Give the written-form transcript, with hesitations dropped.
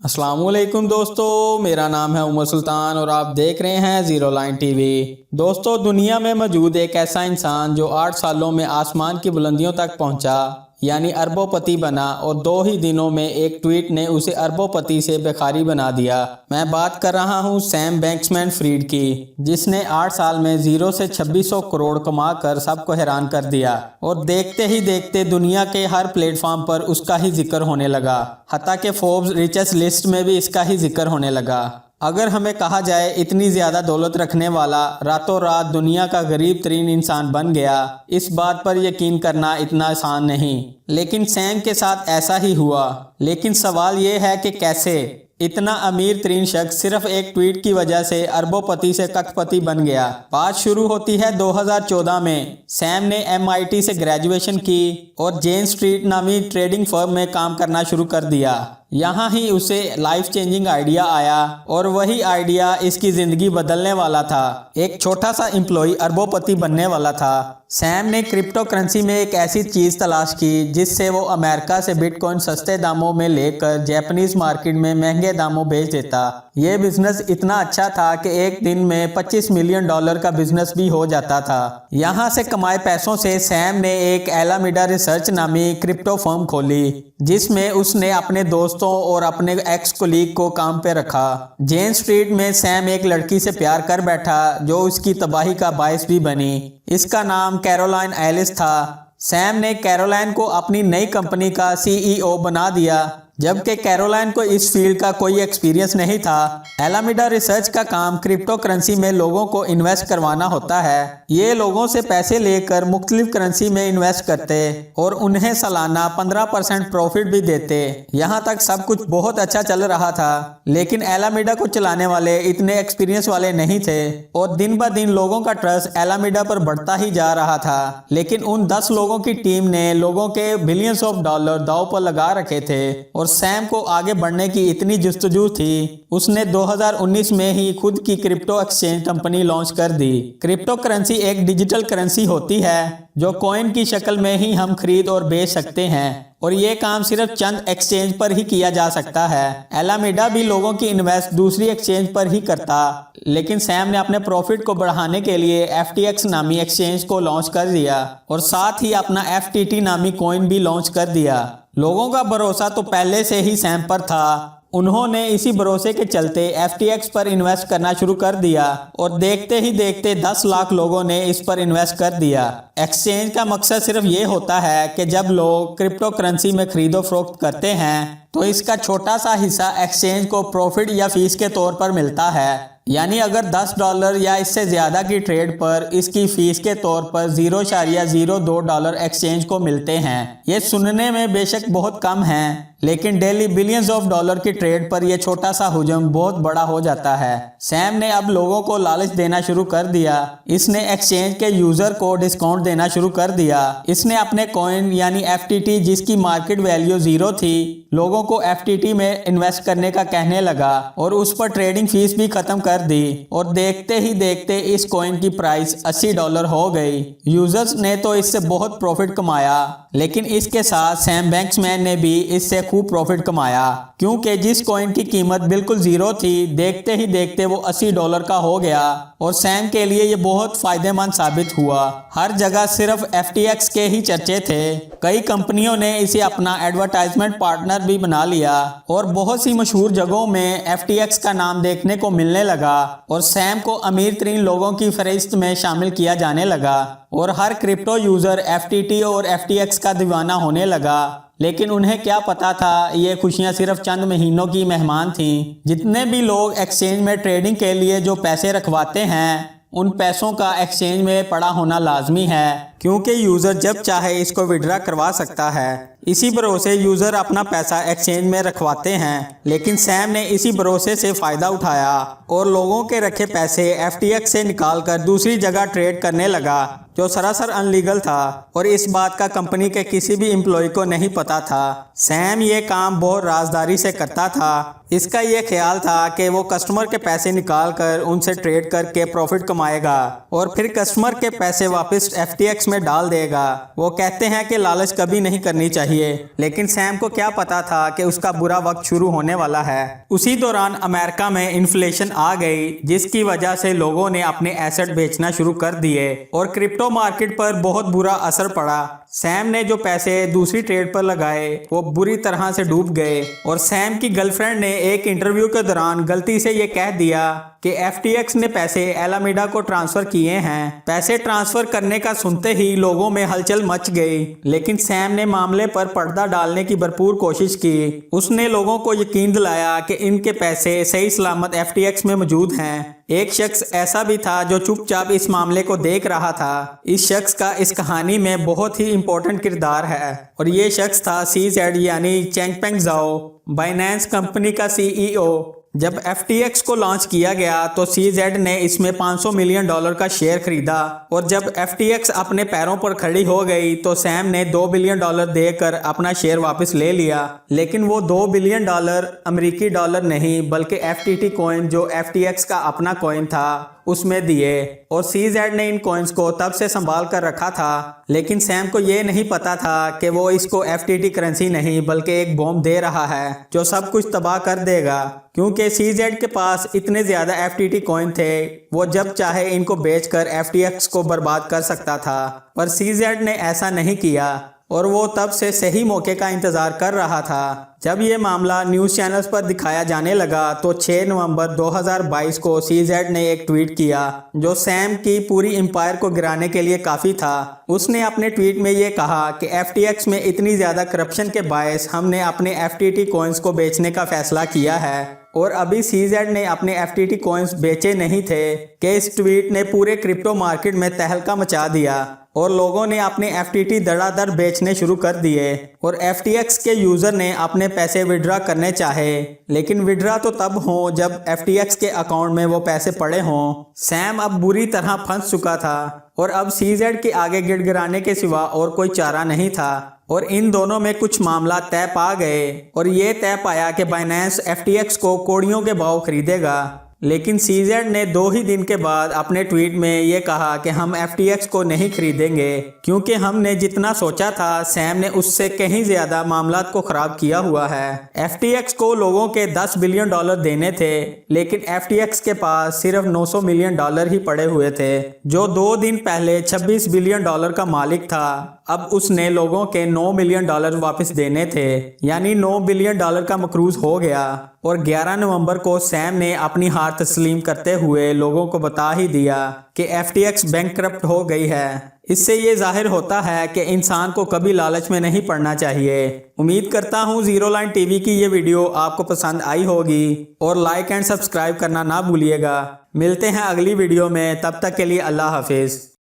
अस्सलामुअलैकुम दोस्तों, मेरा नाम है उमर सुल्तान और आप देख रहे हैं ज़ीरो लाइन टीवी। दोस्तों, दुनिया में मौजूद एक ऐसा इंसान जो 8 सालों में आसमान की बुलंदियों तक पहुंचा, यानी अरबोपति बना, और 2 ही दिनों में एक ट्वीट ने उसे अरबोपति से बेखारी बना दिया। मैं बात कर रहा हूं सैम बैंक्समैन-फ्रीड की, जिसने 8 साल में 0 से 2600 करोड़ कमाकर सबको हैरान कर दिया और देखते ही देखते दुनिया के हर प्लेटफॉर्म पर उसका ही जिक्र होने लगा। हत्ता के फोर्ब्स रिचेस्ट लिस्ट में भी इसका ही जिक्र होने लगा। अगर हमें कहा जाए इतनी ज्यादा दौलत रखने वाला रातों रात दुनिया का गरीब तरीन इंसान बन गया, इस बात पर यकीन करना इतना आसान नहीं। लेकिन सैम के साथ ऐसा ही हुआ। लेकिन सवाल ये है कि कैसे इतना अमीर तरीन शख्स सिर्फ एक ट्वीट की वजह से अरबोपति से करोड़पति बन गया। बात शुरू होती है 2014 में। सैम ने MIT से ग्रेजुएशन की और जेन स्ट्रीट नामी ट्रेडिंग फर्म में काम करना शुरू कर दिया। यहाँ ही उसे लाइफ चेंजिंग आइडिया आया और वही आइडिया इसकी जिंदगी बदलने वाला था। एक छोटा सा एम्प्लॉय अरबोपति बनने वाला था। सैम ने क्रिप्टो करेंसी में एक ऐसी चीज तलाश की जिससे वो अमेरिका से बिटकॉइन सस्ते दामों में लेकर जापानीज मार्केट में महंगे दामों बेच देता। ये बिजनेस इतना अच्छा था कि एक दिन में $25 मिलियन का बिजनेस भी हो जाता था। यहाँ से कमाए पैसों से सैम ने एक एलामीडा रिसर्च नामी क्रिप्टो फर्म खोली, जिसमें उसने अपने दोस्तों और अपने एक्स कोलीग को काम पे रखा। जेन स्ट्रीट में सैम एक लड़की से प्यार कर बैठा जो उसकी तबाही का बायस भी बनी। इसका नाम कैरोलाइन एलिस था। सैम ने कैरोलाइन को अपनी नई कंपनी का CEO बना दिया, जबकि कैरोलाइन को इस फील्ड का कोई एक्सपीरियंस नहीं था। एलामीडा रिसर्च का काम क्रिप्टो करेंसी में लोगों को इन्वेस्ट करवाना होता है। ये लोगों से पैसे लेकर मुख्तलिफ करेंसी में इन्वेस्ट करते और उन्हें सालाना 15% प्रॉफिट भी देते। यहाँ तक सब कुछ बहुत अच्छा चल रहा था, लेकिन एलामीडा को चलाने वाले इतने एक्सपीरियंस वाले नहीं थे और दिन ब दिन लोगों का ट्रस्ट एलामीडा पर बढ़ता ही जा रहा था। लेकिन उन 10 लोगों की टीम ने लोगों के बिलियंस ऑफ डॉलर दांव पर लगा रखे थे और सैम को आगे बढ़ने की इतनी जुस्तजू थी, उसने 2019 में ही खुद की क्रिप्टो एक्सचेंज कंपनी लॉन्च कर दी। क्रिप्टो करेंसी एक डिजिटल करेंसी होती है जो कॉइन की शक्ल में ही हम खरीद और बेच सकते हैं और ये काम सिर्फ चंद एक्सचेंज पर ही किया जा सकता है। एलामीडा भी लोगों की इन्वेस्ट दूसरी एक्सचेंज पर ही करता, लेकिन सैम ने अपने प्रॉफिट को बढ़ाने के लिए FTX नामी एक्सचेंज को लॉन्च कर दिया और साथ ही अपना FTT नामी कॉइन भी लॉन्च कर दिया। लोगों का भरोसा तो पहले से ही सैम पर था। उन्होंने इसी भरोसे के चलते FTX पर इन्वेस्ट करना शुरू कर दिया और देखते ही देखते 10 लाख लोगों ने इस पर इन्वेस्ट कर दिया। एक्सचेंज का मकसद सिर्फ ये होता है कि जब लोग क्रिप्टो करेंसी में खरीदो फरोख्त करते हैं तो इसका छोटा सा हिस्सा एक्सचेंज को प्रॉफिट या फीस के तौर पर मिलता है। यानी अगर $10 या इससे ज्यादा की ट्रेड पर इसकी फीस के तौर पर $0.02 एक्सचेंज को मिलते हैं। ये सुनने में बेशक बहुत कम है, लेकिन डेली बिलियंस ऑफ डॉलर की ट्रेड पर यह छोटा सा हुजम बहुत बड़ा हो जाता है। सैम ने अब लोगों को लालच देना शुरू कर दिया। इसने एक्सचेंज के यूजर को डिस्काउंट देना शुरू कर दिया। इसने अपने कॉइन यानी FTT, जिसकी मार्केट वैल्यू 0 थी, लोगों को FTT में इन्वेस्ट करने का कहने लगा और उस पर ट्रेडिंग फीस भी खत्म कर दी और देखते ही देखते इस कॉइन की प्राइस $80 हो गई। यूजर्स ने तो इससे बहुत प्रॉफिट कमाया, लेकिन इसके साथ सैम बैंक्समैन ने भी इससे खूब प्रॉफिट कमाया, क्योंकि जिस कॉइन की कीमत बिल्कुल 0 थी, देखते ही देखते वो $80 का हो गया और सैम के लिए ये बहुत फायदेमंद साबित हुआ। हर जगह सिर्फ FTX के ही चर्चे थे। कई कंपनियों ने इसे अपना एडवर्टाइजमेंट पार्टनर भी बना लिया और बहुत सी मशहूर जगहों में FTX का नाम देखने को मिलने लगा और सैम को अमीर तरीन लोगों की फहरिस्त में शामिल किया जाने लगा और हर क्रिप्टो यूजर FTT और FTX का दीवाना होने लगा। लेकिन उन्हें क्या पता था, ये खुशियां सिर्फ चंद महीनों की मेहमान थीं। जितने भी लोग एक्सचेंज में ट्रेडिंग के लिए जो पैसे रखवाते हैं, उन पैसों का एक्सचेंज में पड़ा होना लाजमी है, क्योंकि यूजर जब चाहे इसको विड्रॉ करवा सकता है। इसी भरोसे यूजर अपना पैसा एक्सचेंज में रखवाते हैं, लेकिन सैम ने इसी भरोसे से फायदा उठाया और लोगों के रखे पैसे FTX से निकालकर दूसरी जगह ट्रेड करने लगा, जो सरासर अनलीगल था और इस बात का कंपनी के किसी भी एम्प्लॉय को नहीं पता था। सैम ये काम बहुत राजदारी से करता था। इसका ये ख्याल था कि वो कस्टमर के पैसे निकाल कर उनसे ट्रेड करके प्रॉफिट कमाएगा और फिर कस्टमर के पैसे वापस FTX में डाल देगा। वो कहते हैं कि लालच कभी नहीं करनी चाहिए। चाहिए, लेकिन सैम को क्या पता था कि उसका बुरा वक्त शुरू होने वाला है। उसी दौरान अमेरिका में इन्फ्लेशन आ गई, जिसकी वजह से लोगों ने अपने एसेट बेचना शुरू कर दिए और क्रिप्टो मार्केट पर बहुत बुरा असर पड़ा। सैम ने जो पैसे दूसरी ट्रेड पर लगाए वो बुरी तरह से डूब गए और सैम की गर्लफ्रेंड ने एक इंटरव्यू के दौरान गलती से ये कह दिया कि FTX ने पैसे एलामीडा को ट्रांसफर किए हैं। पैसे ट्रांसफर करने का सुनते ही लोगों में हलचल मच गई, लेकिन सैम ने मामले पर पर्दा डालने की भरपूर कोशिश की। उसने लोगों को यकीन दिलाया कि इनके पैसे सही सलामत FTX में मौजूद हैं। एक शख्स ऐसा भी था जो चुपचाप इस मामले को देख रहा था। इस शख्स का इस कहानी में बहुत ही इंपॉर्टेंट किरदार है और ये शख्स था CZ यानी चैंगपेंग ज़ाओ, बाइनेंस कंपनी का CEO। जब FTX को लॉन्च किया गया तो CZ ने इसमें $500 मिलियन का शेयर खरीदा और जब FTX अपने पैरों पर खड़ी हो गई तो सैम ने $2 बिलियन देकर अपना शेयर वापस ले लिया। लेकिन वो $2 बिलियन अमेरिकी डॉलर नहीं बल्कि FTT कॉइन जो FTX का अपना कॉइन था उसमें दिए और CZ ने इन कॉइन्स को तब से संभाल कर रखा था। लेकिन सैम को ये नहीं पता था कि वो इसको FTT करेंसी नहीं बल्कि एक बॉम्ब दे रहा है जो सब कुछ तबाह कर देगा, क्योंकि CZ के पास इतने ज्यादा FTT कॉइन थे वो जब चाहे इनको बेचकर FTX को बर्बाद कर सकता था। पर CZ ने ऐसा नहीं किया और वो तब से सही मौके का इंतजार कर रहा था। जब ये मामला न्यूज़ चैनल्स पर दिखाया जाने लगा तो 6 नवंबर 2022 को CZ ने एक ट्वीट किया जो सैम की पूरी एम्पायर को गिराने के लिए काफ़ी था। उसने अपने ट्वीट में ये कहा कि FTX में इतनी ज़्यादा करप्शन के बायस हमने अपने FTT कॉइन्स को बेचने का फैसला किया है। और अभी CZ ने अपने FTT कॉइन्स बेचे नहीं थे कि इस ट्वीट ने पूरे क्रिप्टो मार्केट में तहलका मचा दिया और लोगों ने अपने FTT धड़ाधड़ बेचने शुरू कर दिए और FTX के यूज़र ने अपने पैसे विड्रॉ करने चाहे, लेकिन विड्रॉ तो तब हो जब FTX के अकाउंट में वो पैसे पड़े हों। सैम अब बुरी तरह फंस चुका था और अब CZ के आगे गिड़गिड़ाने के सिवा और कोई चारा नहीं था और इन दोनों में कुछ मामला तय पा गए और ये तय पाया कि बाइनेंस FTX को कौड़ियों के भाव खरीदेगा। लेकिन CZ ने 2 ही दिन के बाद अपने ट्वीट में ये कहा कि हम FTX को नहीं खरीदेंगे क्योंकि हमने जितना सोचा था सैम ने उससे कहीं ज्यादा मामलात को खराब किया हुआ है। FTX को लोगों के $10 बिलियन देने थे, लेकिन FTX के पास सिर्फ $900 मिलियन ही पड़े हुए थे। जो 2 दिन पहले $26 बिलियन का मालिक था, अब उसने लोगों के $9 मिलियन वापस देने थे, यानी $9 बिलियन का मकरूज हो गया। और 11 नवंबर को सैम ने अपनी हार तस्लीम करते हुए लोगों को बता ही दिया कि FTX बैंकक्रप्ट हो गई है। इससे ये जाहिर होता है कि इंसान को कभी लालच में नहीं पड़ना चाहिए। उम्मीद करता हूँ ज़ीरो लाइन टीवी की ये वीडियो आपको पसंद आई होगी और लाइक एंड सब्सक्राइब करना ना भूलिएगा। मिलते हैं अगली वीडियो में, तब तक के लिए अल्लाह हाफिज़।